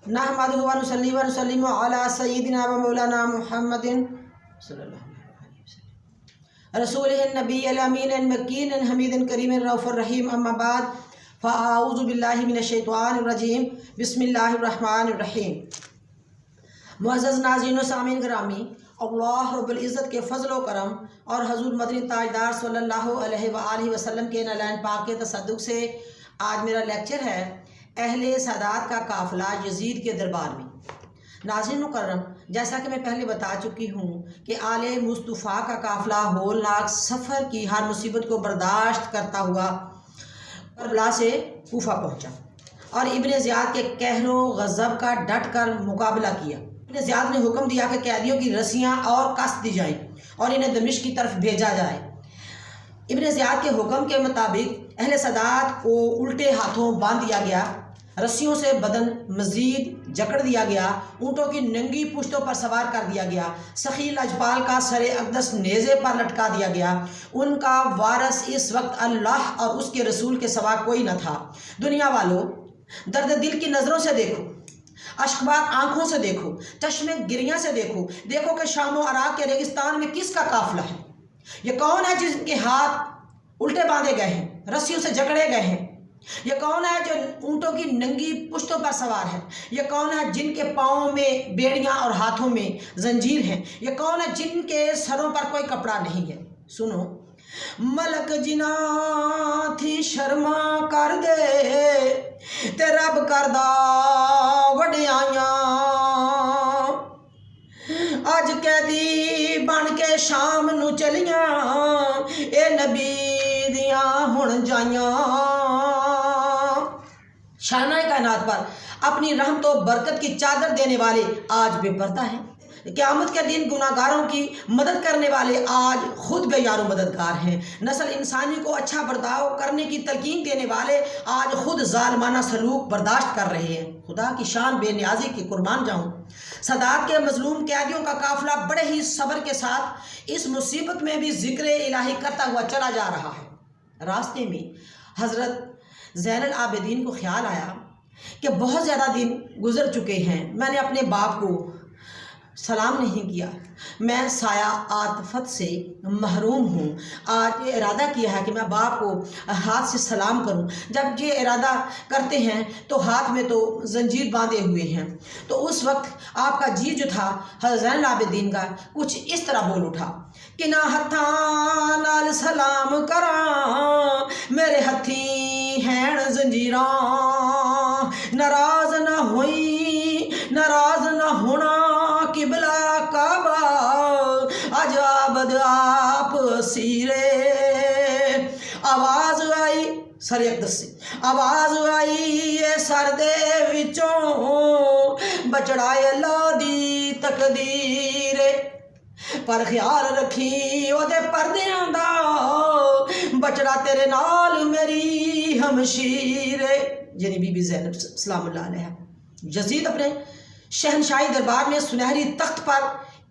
नहमदुहु व नुसल्ली व नुसल्लिमु अला सय्यिदिना व मौलाना मुहम्मदिन सल्लल्लाहु अलैहि वसल्लम रसूलिन नबिय्यिल अमीनिन मकीनिन हमीदिन करीमिन रऊफुर रहीम। अम्मा बाद फ़अऊज़ु बिल्लाहि मिनश शैतानिर रजीम। बिस्मिल्लाहिर रहमानिर रहीम। मुअज़्ज़ज़ नाज़रीन व सामीन गिरामी, अल्लाह रब्बुल इज़्ज़त के फ़ज़ल व करम और हज़ूर मदनी ताजदार सल्लल्लाहु अलैहि व आलिहि वसल्लम के नलैन पाक के तसद्दुक़ से आज मेरा लेक्चर है अहले सादात का काफ़िला यज़ीद के दरबार में। नाज़रीन मुकर्रम, जैसा कि मैं पहले बता चुकी हूँ कि आले मुस्तफ़ा का काफ़िला होलनाक सफ़र की हर मुसीबत को बर्दाश्त करता हुआ करबला से कूफा पहुँचा और इब्ने ज़ियाद के कहरो गज़ब का डट कर मुकाबला किया। इब्ने ज़ियाद ने हुक्म दिया कि कैदियों की रस्सियाँ और कस दी जाएँ और इन्हें दमिश्क की तरफ भेजा जाए। इब्ने ज़ियाद के हुक्म के मुताबिक अहले सादात को उल्टे हाथों बांध दिया गया, रस्सियों से बदन मज़ीद जकड़ दिया गया, ऊँटों की नंगी पुश्तों पर सवार कर दिया गया, सखील अजपाल का सरे अक़दस नेज़े पर लटका दिया गया। उनका वारस इस वक्त अल्लाह और उसके रसूल के सिवा कोई न था। दुनिया वालों, दर्द दिल की नज़रों से देखो, अश्कबार आँखों से देखो, चश्मे गिरियाँ से देखो, देखो कि शाम व अराक के रेगिस्तान में किसका काफ़िला है। ये कौन है जिनके हाथ उल्टे बांधे गए हैं, रस्सियों से जकड़े गए हैं। ये कौन है जो ऊँटों की नंगी पुश्तों पर सवार है। ये कौन है जिनके पाँव में बेड़ियाँ और हाथों में जंजीर हैं। ये कौन है जिनके सरों पर कोई कपड़ा नहीं है। सुनो, मलक जिना थी शर्मा कर दे ते रब करदा वड्याइयां, अज कैदी बन के शाम नू चलियां, ए नबी दियां हुण जाइयां। शाना कायनात पर अपनी रहमत व बरकत की चादर देने वाले आज बेपर्दा हैं। क़यामत के दिन गुनाहगारों की मदद करने वाले आज खुद बेयारो मददगार हैं। नस्ल इंसानी को अच्छा बर्ताव करने की तलकीन देने वाले आज खुद ज़ालिमाना सलूक बर्दाश्त कर रहे हैं। खुदा की शान बेनियाजी की कुर्बान जाऊँ। सादात के मजलूम कैदियों का काफ़िला बड़े ही सब्र के साथ इस मुसीबत में भी ज़िक्र इलाही करता हुआ चला जा रहा है। रास्ते में हज़रत ज़ैनुल आबिदीन को ख्याल आया कि बहुत ज़्यादा दिन गुजर चुके हैं, मैंने अपने बाप को सलाम नहीं किया, मैं साया आतफत से महरूम हूँ। आज ये इरादा किया है कि मैं बाप को हाथ से सलाम करूँ। जब ये इरादा करते हैं तो हाथ में तो जंजीर बांधे हुए हैं। तो उस वक्त आपका जी जो था हज़रत ज़ैनुल आबिदीन का कुछ इस तरह बोल उठा कि ना हत्थां नाल सलाम करा, मेरे हथी हैं जंजीरां, नाराज ना होई नाराज ना होना, किबला काबा अजाबद आप सीरे। आवाज़ आई सर अक़दस से, आवाज़ आई ये सर दे विचों, बचड़ा अल्लाह दी तकदीर, पर ख्याल रखी ओदे परदियां दा, बचड़ा तेरे नाल मेरी हमशीर। यानी बीबी ज़ैनब सलामुल्लाह अलैहा। यज़ीद अपने शहनशाही दरबार में सुनहरी तख्त पर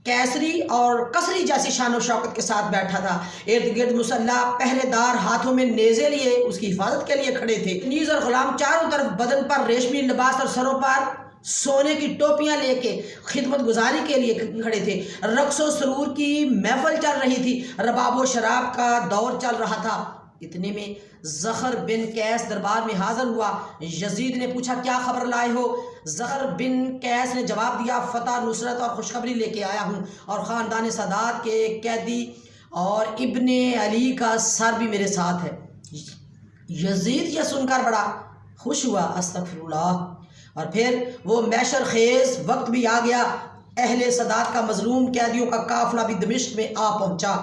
कैसरी और कसरी जैसी शान और शौकत के साथ बैठा था। इर्द गिर्द मुसल्ला पहरेदार हाथों में नेज़े लिए उसकी हिफाजत के लिए खड़े थे। नीज़ और गुलाम चारों तरफ बदन पर रेशमी लिबास और सरों पर सोने की टोपियां लेके खिदमत गुजारी के लिए खड़े थे। रक्स व सरूर की महफिल चल रही थी, रबाब व शराब का दौर चल रहा था। इतने में ज़फ़र बिन कैस दरबार में हाज़िर हुआ। यज़ीद ने पूछा, क्या खबर लाए हो? ज़फ़र बिन कैस ने जवाब दिया, फ़तह, नुसरत और खुशखबरी लेके आया हूँ और ख़ानदान सादात के कैदी और इब्ने अली का सर भी मेरे साथ है। यज़ीद यह सुनकर बड़ा खुश हुआ। अस्तग़फ़िरुल्लाह। और फिर वो मैशर खेज़ वक्त भी आ गया। अहले सादात का मजलूम कैदियों का काफ़िला भी दमिश्क में आ पहुँचा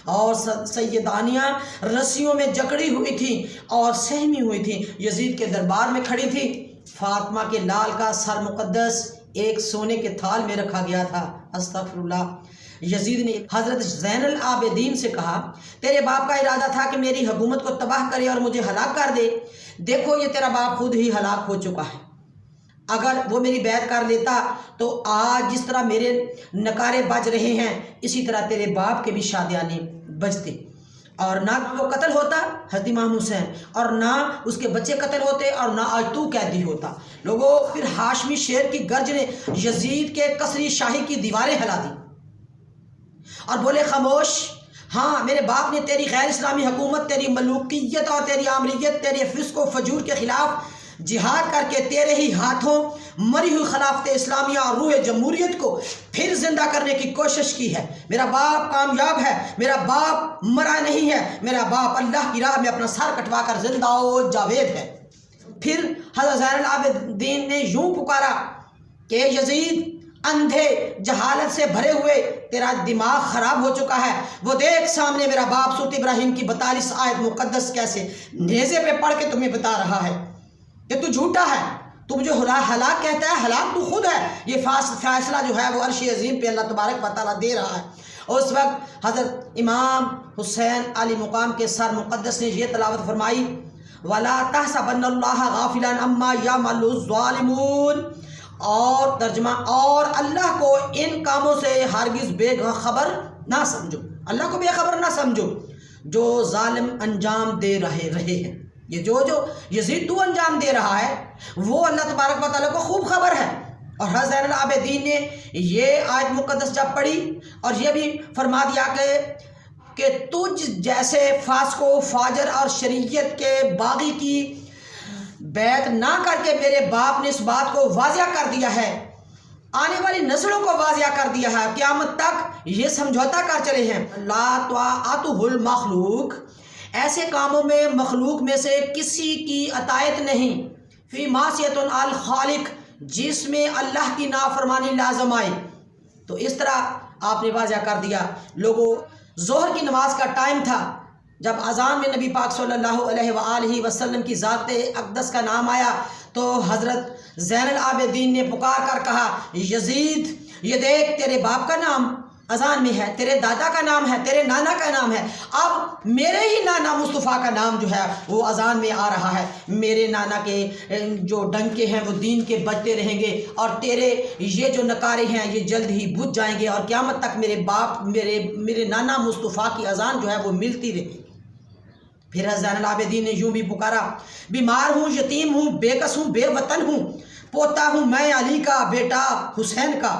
और सैयदानियाँ रस्सियों में जकड़ी हुई थी और सहमी हुई थी, यज़ीद के दरबार में खड़ी थी। फातिमा के लाल का सर मुक़द्दस एक सोने के थाल में रखा गया था। अस्तग़फ़िरुल्लाह। यज़ीद ने हज़रत ज़ैनुल आबिदीन से कहा, तेरे बाप का इरादा था कि मेरी हुकूमत को तबाह करे और मुझे हलाक कर दे। देखो ये तेरा बाप खुद ही हलाक हो चुका है। अगर वो मेरी बैत कर लेता तो आज जिस तरह मेरे नकारे बज रहे हैं इसी तरह तेरे बाप के भी शादियाने बजते। और ना वो कत्ल होता हज़रत इमाम हुसैन, और ना उसके बच्चे कत्ल होते, और ना आज तू कैदी होता। लोगों, फिर हाशमी शेर की गर्ज ने यजीद के कसरी शाही की दीवारें हिला दी और बोले खामोश। हाँ, मेरे बाप ने तेरी गैर इस्लामी हुकूमत, तेरी मलूकियत और तेरी आमरीत, तेरे फिस्क व फजूर के खिलाफ जिहाद करके तेरे ही हाथों मरी हुई खिलाफत इस्लामिया और रूह जमहूरियत को फिर जिंदा करने की कोशिश की है। मेरा बाप कामयाब है, मेरा बाप मरा नहीं है, मेरा बाप अल्लाह की राह में अपना सर कटवा कर जिंदा और जावेद है। फिर हज़रत ज़ैनुल आबिदीन ने यूं पुकारा कि यजीद, अंधे जहालत से भरे हुए तेरा दिमाग खराब हो चुका है। वो देख सामने मेरा बाप सूरत इब्राहिम की 42 आयत मुकद्दस कैसे नेज़े पे पढ़ के तुम्हें बता रहा है कि तू झूठा है, तू मुझे हलाक कहता है, हलाक तू खुद है। ये फैसला जो है वो अर्श अज़ीम पे अल्लाह तबारक व तआला दे रहा है। उस वक्त हज़रत इमाम हुसैन अली मुकाम के सर मुकद्दस ने ये तलावत फरमाई, वला तहसबन्नल्लाह गाफिलन अम्मा यअमलुज़ ज़ालिमून, और तर्जमा, और अल्लाह को इन कामों से हरगिज़ बेखबर ना समझो, अल्लाह को बेखबर ना समझो जो जालिम अंजाम दे रहे हैं। ये जो यजीद तू अंजाम दे रहा है वो अल्लाह तबारक व तआला को खूब खबर है। और हज़रत ज़ैनुल आबिदीन ने ये आयत मुकद्दस जब पढ़ी और ये भी फरमा दिया कि तुझ जैसे फास्को फाजर और शरीयत के बागी की बैत ना करके मेरे बाप ने इस बात को वाज़िया कर दिया है, आने वाली नस्लों को वाज़िया कर दिया है, क़यामत तक ये समझौता कर चले हैं। ला त्वाअतुहुल मखलूक, ऐसे कामों में मखलूक में से किसी की अतायत नहीं, फी मासियतुन अल खालिक, जिसमें अल्लाह की नाफरमानी लाजम आए। तो इस तरह आपने वाज़िया कर दिया। लोगों, ज़ोहर की नमाज का टाइम था, जब अज़ान में नबी पाक सल्लल्लाहु अलैहि वसल्लम की ज़ात अक़दस का नाम आया तो हज़रत ज़ैनुल आबिदीन ने पुकार कर कहा, यजीद, ये देख तेरे बाप का नाम अज़ान में है, तेरे दादा का नाम है, तेरे नाना का नाम है, अब मेरे ही नाना मुस्तफ़ा का नाम जो है वो अज़ान में आ रहा है। मेरे नाना के जो डंके हैं वो दीन के बजते रहेंगे और तेरे ये जो नकारे हैं ये जल्द ही बुझ जाएंगे और क़यामत तक मेरे बाप मेरे नाना मुस्तफ़ा की अज़ान जो है वो मिलती रहेगी। फिर ज़ैनुल आबिदीन ने यूँ भी पुकारा, बीमार हूँ, यतीम हूँ, बेकस हूँ, बेवतन हूँ, पोता हूँ मैं अली का, बेटा हुसैन का,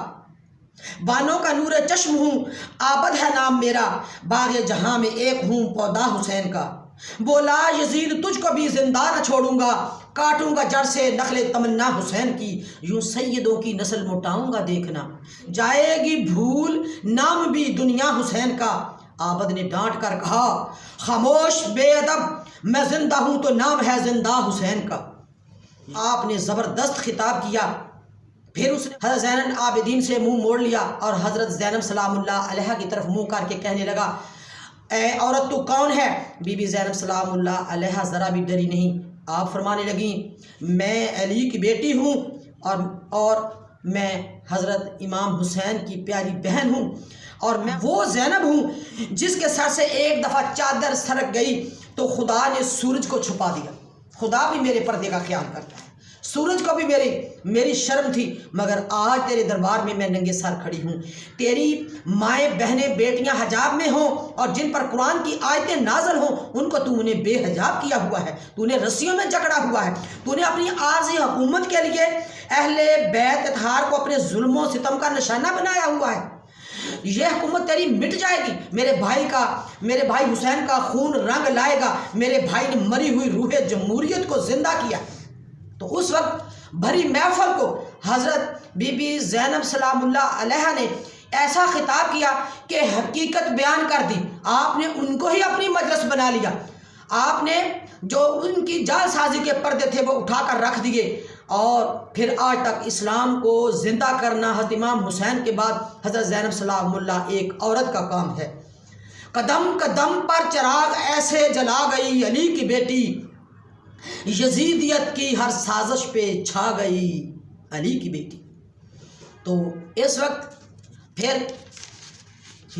बानों का नूर चश्म हूँ, आबद है नाम मेरा, बाग़े जहाँ में एक हूँ, पौधा हुसैन का। बोला यजीद, तुझको भी जिंदा न छोड़ूंगा, काटूंगा जड़ से नखले तमन्ना हुसैन की, यूँ सैयदों की नस्ल मोटाऊंगा देखना, जाएगी भूल नाम भी दुनिया हुसैन का। आबद ने डांट कर कहा, खामोश बेअदब, मैं जिंदा हूँ तो नाम है जिंदा हुसैन का। आपने ज़बरदस्त खिताब किया। फिर उसने हज़रत ज़ैनुल आबिदीन से मुंह मोड़ लिया और हज़रत ज़ैनब सलामुल्लाह अलैहा की तरफ मुंह करके कहने लगा, ए औरत तू कौन है? बीबी ज़ैनब सलामुल्लाह अलैहा ज़रा भी डरी नहीं। आप फरमाने लगी, मैं अली की बेटी हूँ और मैं हज़रत इमाम हुसैन की प्यारी बहन हूँ और मैं वो ज़ैनब हूँ जिसके सर से एक दफ़ा चादर सरक गई तो खुदा ने सूरज को छुपा दिया। खुदा भी मेरे पर्दे का ख्याल करता है, सूरज को भी मेरी शर्म थी, मगर आज तेरे दरबार में मैं नंगे सर खड़ी हूँ। तेरी माएँ बहनें बेटियाँ हजाब में हों और जिन पर कुरान की आयतें नाज़िल हों उनको तूने बेहजाब किया हुआ है, तूने रस्सियों में जकड़ा हुआ है, तूने अपनी आर्ज़ी हुकूमत के लिए अहले बैत इत्हार को अपने जुल्मों सितम का निशाना बनाया हुआ है। यह हुकूमत तेरी मिट जाएगी। मेरे भाई हुसैन का खून रंग लाएगा। मेरे भाई ने मरी हुई रूह जमहूरियत को जिंदा किया। तो उस वक्त भरी महफल को हज़रत बीबी ज़ैनब सलामुल्लाह अलैहा ने ऐसा खिताब किया कि हकीकत बयान कर दी। आपने उनको ही अपनी मजलिस बना लिया। आपने जो उनकी जालसाजी के पर्दे थे वो उठाकर रख दिए और फिर आज तक इस्लाम को ज़िंदा करना हज़रत इमाम हुसैन के बाद हज़रत ज़ैनब सलामुल्लाह एक औरत का काम है। कदम कदम पर चिराग ऐसे जला गई अली की बेटी, यजीदियत की हर साजिश पे छा गई अली की बेटी। तो इस वक्त फिर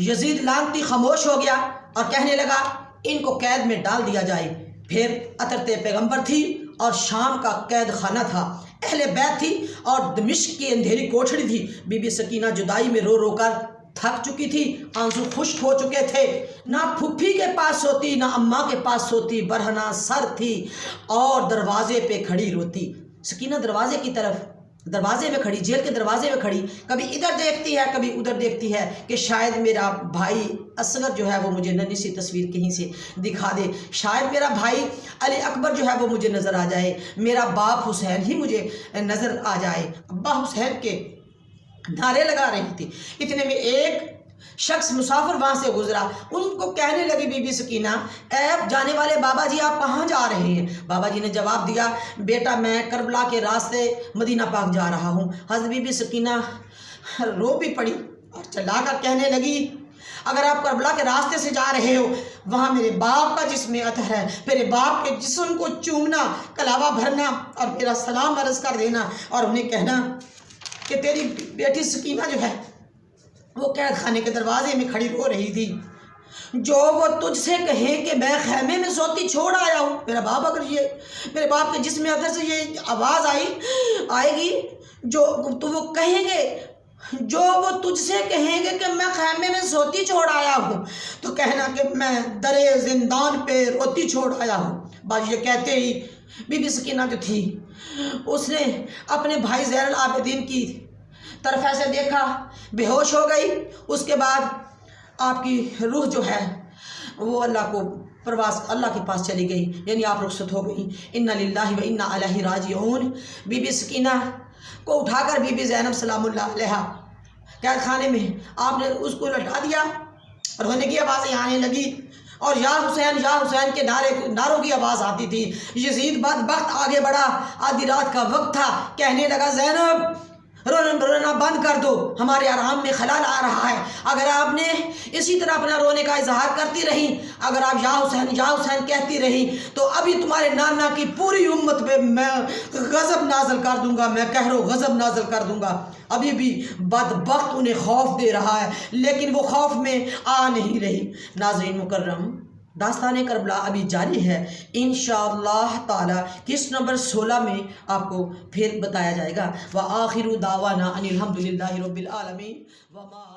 यजीद लानती खामोश हो गया और कहने लगा इनको कैद में डाल दिया जाए। फिर अतरते पैगंबर थी और शाम का कैद खाना था, अहले बैत थी और दमिश्क की अंधेरी कोठड़ी थी। बीबी सकीना जुदाई में रो रो कर थक चुकी थी, आंसू खुश्क हो चुके थे। ना फुफ्फी के पास सोती, ना अम्मा के पास सोती, बरहना सर थी और दरवाजे पे खड़ी रोती। सकीना दरवाजे की तरफ, दरवाजे में खड़ी, जेल के दरवाजे में खड़ी, कभी इधर देखती है कभी उधर देखती है कि शायद मेरा भाई असगर जो है वो मुझे नन्ही सी तस्वीर कहीं से दिखा दे, शायद मेरा भाई अली अकबर जो है वो मुझे नज़र आ जाए, मेरा बाप हुसैन ही मुझे नज़र आ जाए। अब्बा हुसैन के नारे लगा रही थी। इतने में एक शख्स मुसाफिर वहाँ से गुजरा, उनको कहने लगी बीबी सकीना, ऐ जाने वाले बाबा जी आप कहाँ जा रहे हैं? बाबा जी ने जवाब दिया, बेटा मैं करबला के रास्ते मदीना पाक जा रहा हूँ। हज़रत बीबी सकीना रो भी पड़ी और चिल्लाकर कहने लगी, अगर आप करबला के रास्ते से जा रहे हो, वहाँ मेरे बाप का जिस्म अतहर है, मेरे बाप के जिस्म को चूमना, कलावा भरना और मेरा सलाम अर्ज़ कर देना और उन्हें कहना कि तेरी बेटी सकीना जो है वो कैद खाने के दरवाजे में खड़ी रो रही थी। जो वो तुझसे कहे कि मैं खैमे में सोती छोड़ आया हूँ, मेरा बाप अगर ये मेरे बाप के जिस्म अदर से ये आवाज़ आएगी जो तो वो कहेंगे, जो वो तुझसे कहेंगे कि मैं खैमे में सोती छोड़ आया हूँ, तो कहना कि मैं दरे जिंदान पे रोती छोड़ आया हूँ। बस ये कहते ही बीबी सकीना जो थी उसने अपने भाई ज़ैनुल आबिदीन की तरफ ऐसे देखा, बेहोश हो गई। उसके बाद आपकी रूह जो है वो अल्लाह के पास चली गई, यानी आप रुखसत हो गई। इन्ना लिल्लाहि व इन्ना इलैहि राजिऊन। बीबी सकीना को उठाकर बीबी ज़ैनब सलामुल्लाह अलैहा कैद खाने में आपने उसको लटा दिया। रोने की आवाज़ें आने लगी और या हुसैन के नारों की आवाज़ आती थी। यजीद बदबख्त आगे बढ़ा, आधी रात का वक्त था, कहने लगा, ज़ैनब रोना बंद कर दो, हमारे आराम में खलाल आ रहा है। अगर आपने इसी तरह अपना रोने का इजहार करती रही, अगर आप या हुसैन कहती रही, तो अभी तुम्हारे नाना की पूरी उम्मत पे मैं गज़ब नाज़िल कर दूंगा, मैं कहरो गज़ब नाज़िल कर दूंगा। अभी भी बदबख्त उन्हें खौफ दे रहा है, लेकिन वो खौफ में आ नहीं रही। नाज़रीन मुकर्रम, दास्तान करबला अभी जारी है। इंशाअल्लाह ताला किस नंबर 16 में आपको फिर बताया जाएगा। व आखिरु दावाना अनिल हम्दुलिल्लाहि रब्बिल आलमीन व मा